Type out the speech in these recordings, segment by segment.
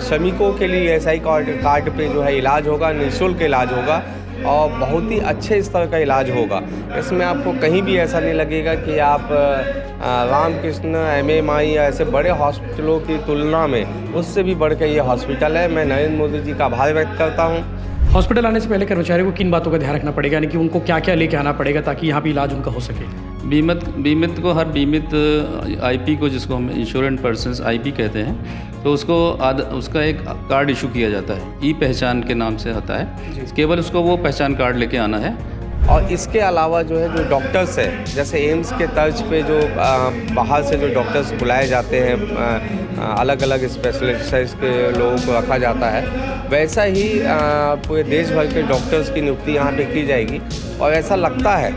श्रमिकों के लिए ईएसआई कार्ड पे जो है इलाज होगा, निःशुल्क इलाज होगा और बहुत ही अच्छे स्तर का इलाज होगा। इसमें आपको कहीं भी ऐसा नहीं लगेगा कि आप रामकृष्ण, एमएमआई या ऐसे बड़े हॉस्पिटलों की तुलना में उससे भी बढ़ के ये हॉस्पिटल है। मैं नरेंद्र मोदी जी का आभार व्यक्त करता हूँ। हॉस्पिटल आने से पहले कर्मचारियों को किन बातों का ध्यान रखना पड़ेगा, यानी कि उनको क्या क्या लेके आना पड़ेगा ताकि यहाँ पे इलाज उनका हो सके? बीमित को हर बीमित आईपी को, जिसको हम इंश्योरेंस पर्सन्स आईपी कहते हैं, तो उसका एक कार्ड इशू किया जाता है, ई पहचान के नाम से आता है। केवल उसको वो पहचान कार्ड लेके आना है। और इसके अलावा जो है जो डॉक्टर्स है, जैसे एम्स के तर्ज पे जो बाहर से जो डॉक्टर्स बुलाए जाते हैं, अलग अलग स्पेशलिस्ट के लोगों को रखा जाता है, वैसा ही पूरे देश भर के डॉक्टर्स की नियुक्ति यहाँ पे की जाएगी। और ऐसा लगता है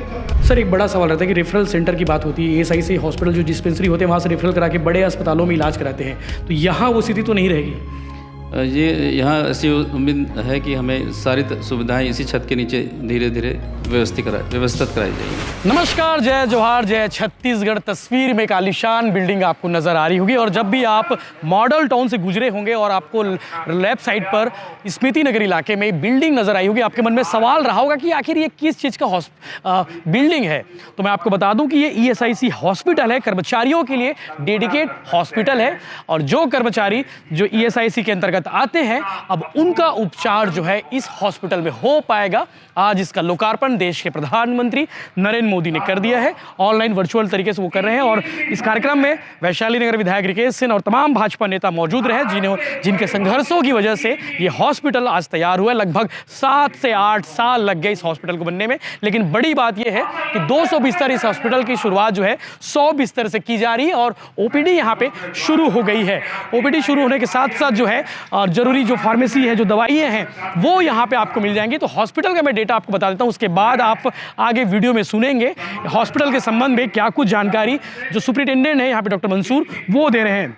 सर, एक बड़ा सवाल रहता है कि रेफरल सेंटर की बात होती है, ईएसआई से हॉस्पिटल जो डिस्पेंसरी होते हैं वहाँ से रेफरल करा के बड़े अस्पतालों में इलाज कराते हैं, तो यहाँ वो स्थिति तो नहीं रहेगी? ये यहाँ ऐसी उम्मीद है कि हमें सारी सुविधाएं इसी छत के नीचे धीरे धीरे व्यवस्थित कराई जाएगी। नमस्कार, जय जोहार, जय छत्तीसगढ़। तस्वीर में एक आलीशान बिल्डिंग आपको नज़र आ रही होगी और जब भी आप मॉडल टाउन से गुजरे होंगे और आपको लेफ्ट साइड पर स्मृति नगर इलाके में बिल्डिंग नज़र आई होगी, आपके मन में सवाल रहा होगा कि आखिर ये किस चीज़ का बिल्डिंग है। तो मैं आपको बता दूं कि ये ईएसआईसी हॉस्पिटल है, कर्मचारियों के लिए डेडिकेट हॉस्पिटल है। और जो कर्मचारी जो ईएसआईसी के अंतर्गत आते हैं, अब उनका उपचार जो है इस हॉस्पिटल में हो पाएगा। आज इसका लोकार्पण देश के प्रधानमंत्री नरेंद्र मोदी ने कर दिया है। ऑनलाइन वर्चुअल तरीके से वो कर रहे हैं और इस कार्यक्रम में वैशाली नगर विधायक रिकेश सिंह और तमाम भाजपा नेता मौजूद रहे, जिनके संघर्षों की वजह से ये हॉस्पिटल आज तैयार हुआ है। लगभग 7 से 8 साल लग गए इस हॉस्पिटल को बनने में, लेकिन बड़ी बात यह है कि 200 बिस्तर इस हॉस्पिटल की शुरुआत जो है 100 बिस्तर से की जा रही है और ओपीडी यहाँ पे शुरू हो गई है। ओपीडी शुरू होने के साथ साथ जो है और जरूरी जो फार्मेसी है, जो दवाइयाँ हैं, वो यहाँ पे आपको मिल जाएंगी। तो हॉस्पिटल का मैं डेटा आपको बता देता हूँ, उसके बाद आप आगे वीडियो में सुनेंगे हॉस्पिटल के संबंध में क्या कुछ जानकारी जो सुपरिटेंडेंट है यहाँ पे डॉक्टर मंसूर वो दे रहे हैं।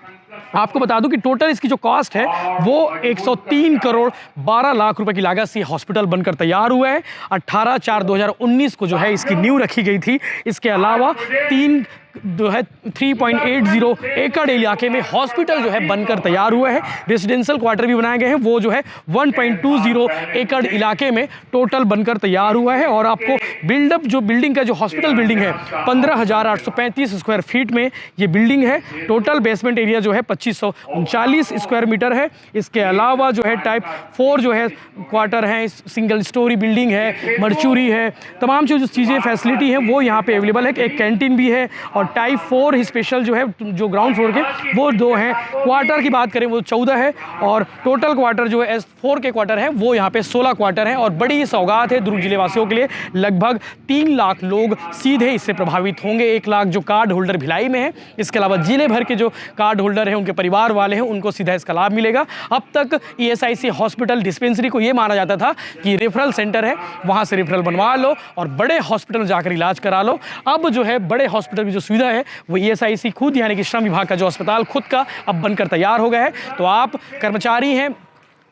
आपको बता दूं कि टोटल इसकी जो कॉस्ट है वो 103 करोड़ 12 लाख रुपए की लागत से हॉस्पिटल बनकर तैयार हुआ है। 18/4/2019 को जो है इसकी नींव रखी गई थी। इसके अलावा 3.80 एकड़ इलाके में हॉस्पिटल जो है बनकर तैयार हुआ है। रेजिडेंशियल क्वार्टर भी बनाए गए हैं, वो जो है 1.20 एकड़ इलाके में टोटल बनकर तैयार हुआ है। और आपको बिल्डअप जो बिल्डिंग का जो हॉस्पिटल बिल्डिंग है 15,835 स्क्वायर फीट में ये बिल्डिंग है। टोटल बेसमेंट एरिया जो है 2539 स्क्वायर मीटर है। इसके अलावा जो है टाइप 4 जो है क्वार्टर है, सिंगल स्टोरी बिल्डिंग है, मर्चूरी है, तमाम जो चीज़ें फैसिलिटी हैं वो यहाँ पे अवेलेबल है। एक कैंटीन भी है और टाइप 4 स्पेशल जो है जो ग्राउंड फ्लोर के वो 2 हैं। क्वार्टर की बात करें वो 14 है और टोटल क्वार्टर जो है S4 के क्वार्टर हैं वो यहाँ पे 16 क्वार्टर हैं। और बड़ी सौगात है दुर्ग जिले वासियों के लिए, लगभग 3 लाख लोग सीधे इससे प्रभावित होंगे। 1 लाख जो कार्ड होल्डर भिलाई में है, इसके अलावा जिले भर के जो कार्ड होल्डर हैं, उनके परिवार वाले हैं, उनको सीधा इसका लाभ मिलेगा। अब तक ईएसआईसी हॉस्पिटल डिस्पेंसरी को ये माना जाता था कि रेफरल सेंटर है, वहाँ से रेफरल बनवा लो और बड़े हॉस्पिटल में जाकर इलाज करा लो। अब जो है बड़े हॉस्पिटल की जो सुविधा है वो ईएसआईसी खुद, यानी कि श्रम विभाग का जो अस्पताल खुद का अब बनकर तैयार हो गया है। तो आप कर्मचारी हैं,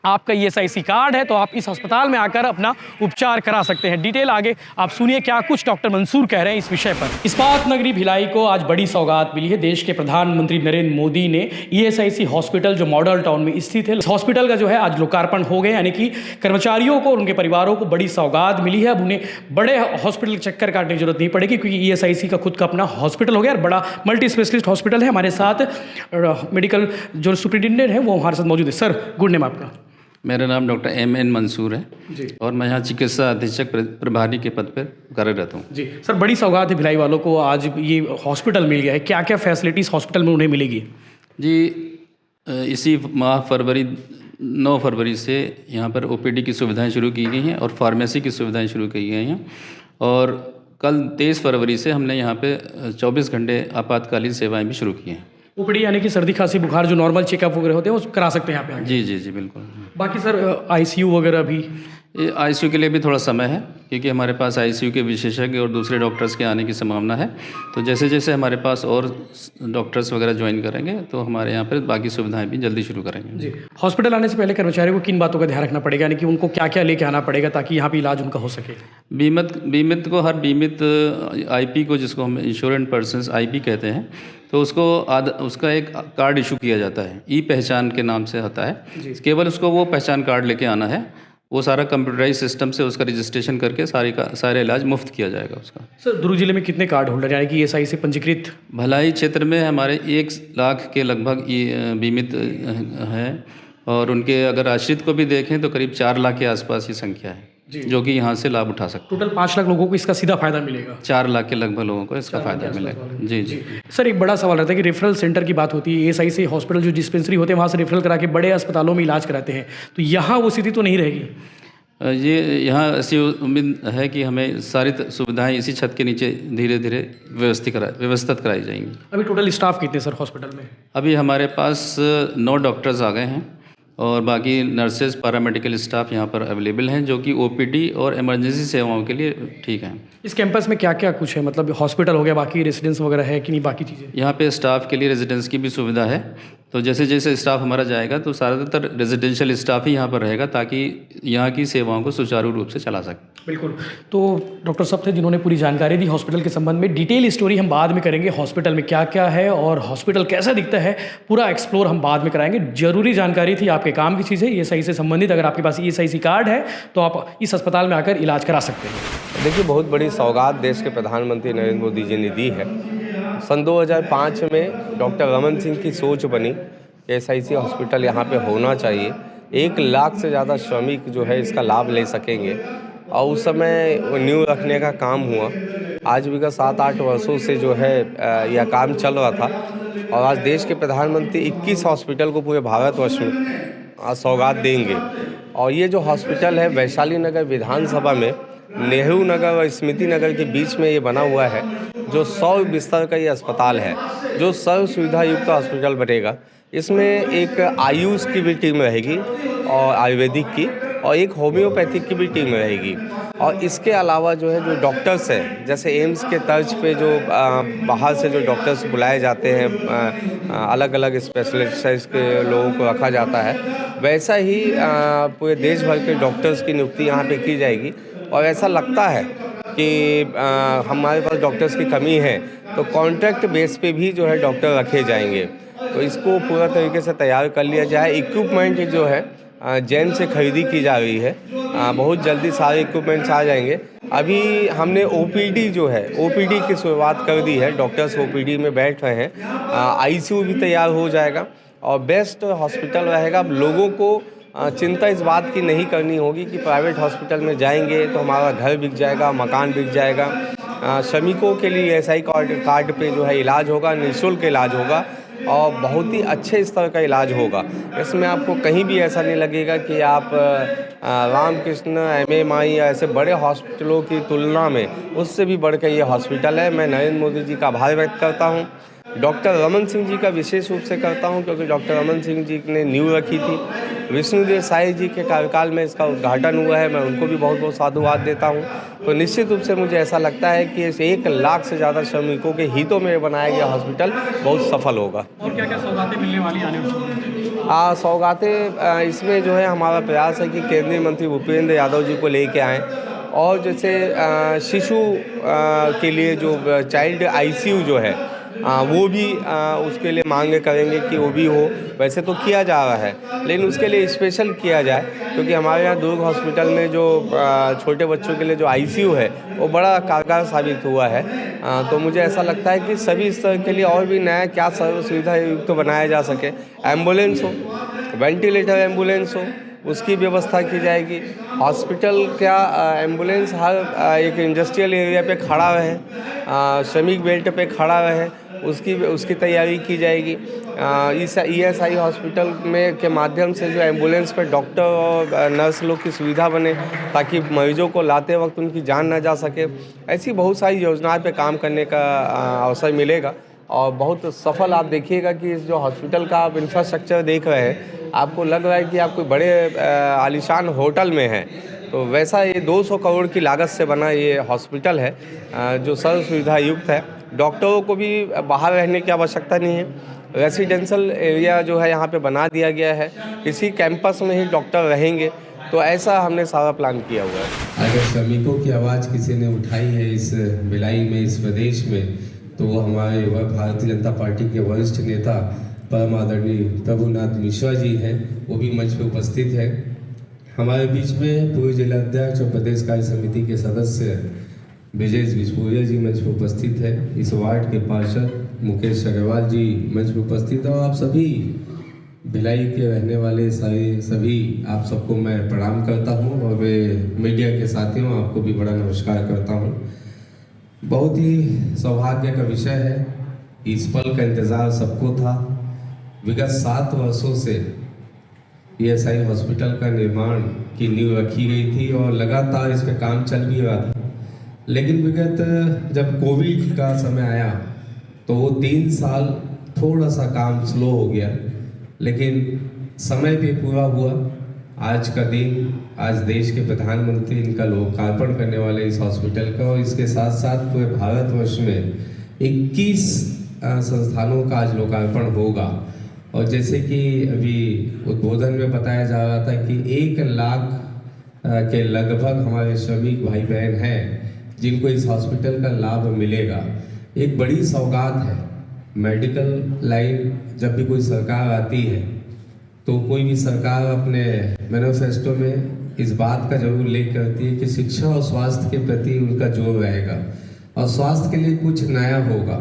आपका ईएसआईसी कार्ड है, तो आप इस अस्पताल में आकर अपना उपचार करा सकते हैं। डिटेल आगे आप सुनिए क्या कुछ डॉक्टर मंसूर कह रहे हैं इस विषय पर। इस्पात नगरी भिलाई को आज बड़ी सौगात मिली है। देश के प्रधानमंत्री नरेंद्र मोदी ने ईएसआईसी हॉस्पिटल जो मॉडल टाउन में स्थित है, इस हॉस्पिटल का जो है आज लोकार्पण हो गया, यानी कि कर्मचारियों को और उनके परिवारों को बड़ी सौगात मिली है। अब उन्हें बड़े हॉस्पिटल चक्कर काटने की जरूरत नहीं पड़ेगी, क्योंकि ईएसआईसी का खुद का अपना हॉस्पिटल हो गया और बड़ा मल्टी स्पेशलिस्ट हॉस्पिटल है। हमारे साथ मेडिकल जो सुपरिटेंडेंट है वो हमारे साथ मौजूद है। सर, गुड नेम आपका? मेरा नाम डॉक्टर M.N. मंसूर है जी, और मैं यहाँ चिकित्सा अधीक्षक प्रभारी के पद पर कार्यरत हूँ जी। सर, बड़ी सौगात है भिलाई वालों को, आज ये हॉस्पिटल मिल गया है, क्या क्या फैसिलिटीज़ हॉस्पिटल में उन्हें मिलेगी? जी, इसी माह 9 फरवरी से यहाँ पर ओपीडी की सुविधाएं शुरू की गई हैं और फार्मेसी की सुविधाएं शुरू की गई हैं। और कल 23 फरवरी से हमने यहाँ पे 24 घंटे आपातकालीन सेवाएं भी शुरू की हैं। ओपीडी यानी कि सर्दी खांसी बुखार जो नॉर्मल चेकअप वगैरह होते हैं वो करा सकते हैं यहाँ पे? जी जी जी, बिल्कुल। बाकी सर आईसीयू वगैरह भी? आईसीयू के लिए भी थोड़ा समय है, क्योंकि हमारे पास आईसीयू के विशेषज्ञ और दूसरे डॉक्टर्स के आने की संभावना है। तो जैसे जैसे हमारे पास और डॉक्टर्स वगैरह ज्वाइन करेंगे तो हमारे यहाँ पर बाकी सुविधाएं भी जल्दी शुरू करेंगे जी। हॉस्पिटल आने से पहले कर्मचारियों को किन बातों का ध्यान रखना पड़ेगा, यानी कि उनको क्या क्या लेके आना पड़ेगा ताकि यहाँ पर इलाज उनका हो सके? बीमित को हर बीमित आईपी को, जिसको हम इंश्योरेंस पर्सन्स आईपी कहते हैं, तो उसका एक कार्ड इशू किया जाता है, ई पहचान के नाम से होता है। केवल उसको वो पहचान कार्ड लेके आना है, वो सारा कंप्यूटराइज सिस्टम से उसका रजिस्ट्रेशन करके सारे इलाज मुफ्त किया जाएगा उसका। सर दुर्ग जिले में कितने कार्ड होल्डर यानी कि ESI से पंजीकृत? भलाई क्षेत्र में हमारे 1 लाख के लगभग बीमित हैं, और उनके अगर आश्रित को भी देखें तो करीब 4 लाख के आसपास की संख्या है जो कि यहाँ से लाभ उठा सकते हैं। टोटल 5 लाख लोगों को इसका सीधा फायदा मिलेगा? 4 लाख के लगभग लोगों को इसका फायदा मिलेगा। जी जी। सर एक बड़ा सवाल रहता है कि रेफरल सेंटर की बात होती है, ESI से हॉस्पिटल जो डिस्पेंसरी होते हैं वहाँ से रेफरल करा के बड़े अस्पतालों में इलाज कराते हैं, तो यहाँ वो स्थिति तो नहीं रहेगी? ये यहाँ ऐसी उम्मीद है कि हमें सारी सुविधाएं इसी छत के नीचे धीरे धीरे व्यवस्थित कराई जाएंगी। अभी टोटल स्टाफ कितने सर हॉस्पिटल में? अभी हमारे पास 9 डॉक्टर्स आ गए हैं और बाकी नर्सेज पैरामेडिकल स्टाफ यहाँ पर अवेलेबल हैं जो कि OPD और इमरजेंसी सेवाओं के लिए ठीक हैं। इस कैंपस में क्या क्या कुछ है, मतलब हॉस्पिटल हो गया, बाकी रेजिडेंस वगैरह है कि नहीं, बाकी चीज़ें? यहाँ पे स्टाफ के लिए रेजिडेंस की भी सुविधा है, तो जैसे जैसे स्टाफ हमारा जाएगा तो ज़्यादातर रेजिडेंशियल स्टाफ ही यहाँ पर रहेगा ताकि यहाँ की सेवाओं को सुचारू रूप से चला सके। बिल्कुल। तो डॉक्टर साहब थे जिन्होंने पूरी जानकारी दी हॉस्पिटल के संबंध में। डिटेल स्टोरी हम बाद में करेंगे, हॉस्पिटल में क्या क्या है और हॉस्पिटल कैसा दिखता है पूरा एक्सप्लोर हम बाद में कराएंगे। जरूरी जानकारी थी, आपके काम की चीज़ है, ESI से संबंधित। अगर आपके पास ESI कार्ड है तो आप इस अस्पताल में आकर इलाज करा सकते हैं। देखिए, बहुत बड़ी सौगात देश के प्रधानमंत्री नरेंद्र मोदी जी ने दी है। सन 2005 में डॉक्टर रमन सिंह की सोच बनी कि SIC हॉस्पिटल यहाँ पे होना चाहिए, 1 लाख से ज़्यादा श्रमिक जो है इसका लाभ ले सकेंगे, और उस समय नींव रखने का काम हुआ। आज विगत 7-8 वर्षों से जो है यह काम चल रहा था, और आज देश के प्रधानमंत्री 21 हॉस्पिटल को पूरे भारतवर्ष में सौगात देंगे। और ये जो हॉस्पिटल है वैशाली नगर विधानसभा में नेहरू नगर और स्मृति नगर के बीच में ये बना हुआ है, जो 100 बिस्तर का ये अस्पताल है, जो सर्व सुविधा युक्त हॉस्पिटल बनेगा। इसमें एक आयुष की भी टीम रहेगी और आयुर्वेदिक की, और एक होम्योपैथिक की भी टीम रहेगी। और इसके अलावा जो है जो डॉक्टर्स हैं, जैसे एम्स के तर्ज पे जो बाहर से जो डॉक्टर्स बुलाए जाते हैं, अलग अलग स्पेशलिस्ट के लोगों को रखा जाता है, वैसा ही पूरे देश भर के डॉक्टर्स की नियुक्ति यहाँ पे की जाएगी। और ऐसा लगता है कि हमारे पास डॉक्टर्स की कमी है तो कॉन्ट्रैक्ट बेस पे भी जो है डॉक्टर रखे जाएंगे। तो इसको पूरा तरीके से तैयार कर लिया जाए। इक्विपमेंट जो है जैन से खरीदी की जा रही है, बहुत जल्दी सारे इक्विपमेंट्स आ जाएंगे। अभी हमने OPD जो है OPD की शुरुआत कर दी है, डॉक्टर्स OPD में बैठ रहे हैं। ICU भी तैयार हो जाएगा और बेस्ट हॉस्पिटल रहेगा। अब लोगों को चिंता इस बात की नहीं करनी होगी कि प्राइवेट हॉस्पिटल में जाएंगे तो हमारा घर बिक जाएगा, मकान बिक जाएगा। श्रमिकों के लिए ESI कार्ड पे जो है इलाज होगा, निःशुल्क इलाज होगा और बहुत ही अच्छे स्तर का इलाज होगा। इसमें आपको कहीं भी ऐसा नहीं लगेगा कि आप रामकृष्ण MMI या ऐसे बड़े हॉस्पिटलों की तुलना में उससे भी बढ़ के ये हॉस्पिटल है। मैं नरेंद्र मोदी जी का आभार व्यक्त करता हूँ, डॉक्टर रमन सिंह जी का विशेष रूप से करता हूं, क्योंकि डॉक्टर रमन सिंह जी ने नींव रखी थी। विष्णुदेव साई जी के कार्यकाल में इसका उद्घाटन हुआ है, मैं उनको भी बहुत बहुत साधुवाद देता हूं। तो निश्चित रूप से मुझे ऐसा लगता है कि इस 1 लाख से ज़्यादा श्रमिकों के हितों में बनाया गया हॉस्पिटल बहुत सफल होगा। और क्या क्या सौगातें मिलने वाली आने वाली? सौगातें इसमें जो है हमारा प्रयास है कि केंद्रीय मंत्री भूपेंद्र यादव जी को लेके आएँ, और जैसे शिशु के लिए जो चाइल्ड ICU जो है वो भी उसके लिए मांग करेंगे कि वो भी हो। वैसे तो किया जा रहा है, लेकिन उसके लिए स्पेशल किया जाए, क्योंकि हमारे यहाँ दुर्ग हॉस्पिटल में जो छोटे बच्चों के लिए जो ICU है वो बड़ा कारगर साबित हुआ है। तो मुझे ऐसा लगता है कि सभी स्तर के लिए और भी नया क्या सर्व सुविधा युक्त बनाया जा सके। एम्बुलेंस हो, वेंटिलेटर एम्बुलेंस हो, उसकी व्यवस्था की जाएगी। हॉस्पिटल क्या एम्बुलेंस हर एक इंडस्ट्रियल एरिया पे खड़ा रहे, श्रमिक बेल्ट पे खड़ा रहे, उसकी तैयारी की जाएगी। ESI हॉस्पिटल में के माध्यम से जो एम्बुलेंस पे डॉक्टर और नर्स लोग की सुविधा बने, ताकि मरीजों को लाते वक्त उनकी जान न जा सके। ऐसी बहुत सारी योजनाओं पे काम करने का अवसर मिलेगा, और बहुत सफल आप देखिएगा कि इस जो हॉस्पिटल का आप इंफ्रास्ट्रक्चर देख रहे हैं, आपको लग रहा है कि आप कोई बड़े आलीशान होटल में हैं। तो वैसा ये 200 करोड़ की लागत से बना ये हॉस्पिटल है, जो सर्व सुविधा युक्त है। डॉक्टरों को भी बाहर रहने की आवश्यकता नहीं है, रेसिडेंशियल एरिया जो है यहाँ पे बना दिया गया है, इसी कैंपस में ही डॉक्टर रहेंगे। तो ऐसा हमने सारा प्लान किया हुआ है। अगर श्रमिकों की आवाज़ किसी ने उठाई है इस भिलाई में, इस प्रदेश में, तो वो हमारे भारतीय जनता पार्टी के वरिष्ठ नेता परम आदरणीय प्रभुनाथ मिश्रा जी हैं, वो भी मंच पर उपस्थित है। हमारे बीच में पूर्व जिलाध्यक्ष और प्रदेश कार्य समिति के सदस्य ब्रिजेश बिस्फोरिया जी मंच पर उपस्थित है। इस वार्ड के पार्षद मुकेश अग्रवाल जी मंच पर उपस्थित है और आप सभी भिलाई के रहने वाले सभी आप सबको मैं प्रणाम करता हूं और वे मीडिया के साथियों आपको भी बड़ा नमस्कार करता हूं। बहुत ही सौभाग्य का विषय है, इस पल का इंतज़ार सबको था। विगत 7 वर्षों से ESI हॉस्पिटल का निर्माण की नींव रखी गई थी और लगातार इस पर काम चल भी रहा था, लेकिन विगत जब कोविड का समय आया तो वो 3 साल थोड़ा सा काम स्लो हो गया, लेकिन समय भी पूरा हुआ। आज का दिन, आज देश के प्रधानमंत्री इनका लोकार्पण करने वाले इस हॉस्पिटल का, और इसके साथ साथ पूरे भारतवर्ष में 21 संस्थानों का आज लोकार्पण होगा। और जैसे कि अभी उद्बोधन में बताया जा रहा था कि 1 लाख के लगभग हमारे श्रमिक भाई बहन हैं जिनको इस हॉस्पिटल का लाभ मिलेगा। एक बड़ी सौगात है। मेडिकल लाइन जब भी कोई सरकार आती है तो कोई भी सरकार अपने मैनिफेस्टो में इस बात का जरूर उल्लेख करती है कि शिक्षा और स्वास्थ्य के प्रति उनका जोर रहेगा और स्वास्थ्य के लिए कुछ नया होगा,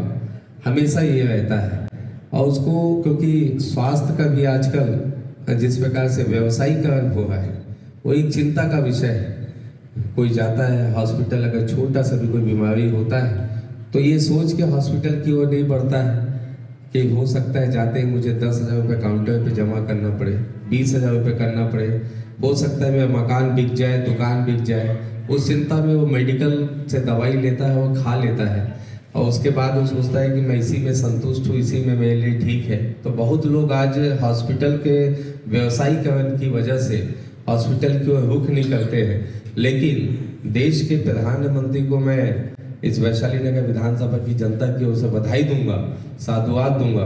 हमेशा ये रहता है। और उसको, क्योंकि स्वास्थ्य का भी आजकल जिस प्रकार से व्यवसायीकरण हो रहा है वो एक चिंता का विषय है। कोई जाता है हॉस्पिटल, अगर छोटा सा भी कोई बीमारी होता है तो ये सोच के हॉस्पिटल की ओर नहीं बढ़ता है कि हो सकता है जाते ही मुझे 10,000 रुपये काउंटर पे जमा करना पड़े, 20,000 रुपये करना पड़े, हो सकता है मेरा मकान बिक जाए, दुकान बिक जाए। उस चिंता में वो मेडिकल से दवाई लेता है, वो खा लेता है और उसके बाद वो सोचता है कि मैं इसी में संतुष्ट हूँ, इसी में मेरे लिए ठीक है। तो बहुत लोग आज हॉस्पिटल के व्यवसायीकरण की वजह से हॉस्पिटल की ओर रुख नहीं करते हैं, लेकिन देश के प्रधानमंत्री को मैं इस वैशाली नगर विधानसभा की जनता की ओर से बधाई दूंगा, साधुवाद दूंगा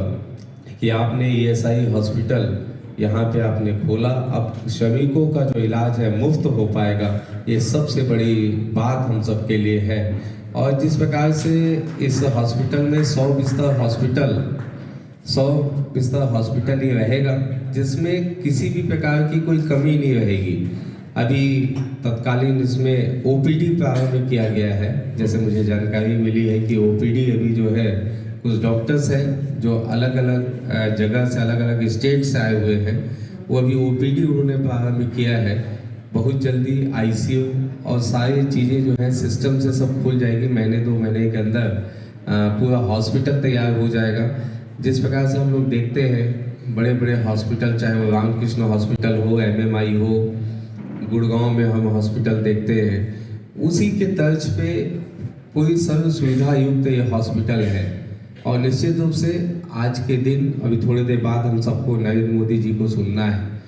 कि आपने ESI हॉस्पिटल यहाँ पे आपने खोला। अब श्रमिकों का जो इलाज है मुफ्त हो पाएगा, ये सबसे बड़ी बात हम सब के लिए है। और जिस प्रकार से इस हॉस्पिटल में 100 बिस्तर हॉस्पिटल ही रहेगा, जिसमें किसी भी प्रकार की कोई कमी नहीं रहेगी। अभी तत्कालीन इसमें OPD प्रारंभ किया गया है। जैसे मुझे जानकारी मिली है कि OPD अभी जो है कुछ डॉक्टर्स हैं जो अलग अलग जगह से, अलग अलग स्टेट से आए हुए हैं, वो अभी OPD उन्होंने प्रारंभ किया है। बहुत जल्दी ICU और सारी चीज़ें जो हैं सिस्टम से सब खुल जाएगी। महीने 2 महीने के अंदर पूरा हॉस्पिटल तैयार हो जाएगा। जिस प्रकार से हम लोग देखते हैं बड़े बड़े हॉस्पिटल, चाहे वो रामकृष्ण हॉस्पिटल हो, MMI हो, गुड़गांव में हम हॉस्पिटल देखते हैं, उसी के तर्ज पे पूरी सर्व सुविधा युक्त ये हॉस्पिटल है। और निश्चित रूप से आज के दिन, अभी थोड़ी देर बाद हम सबको नरेंद्र मोदी जी को सुनना है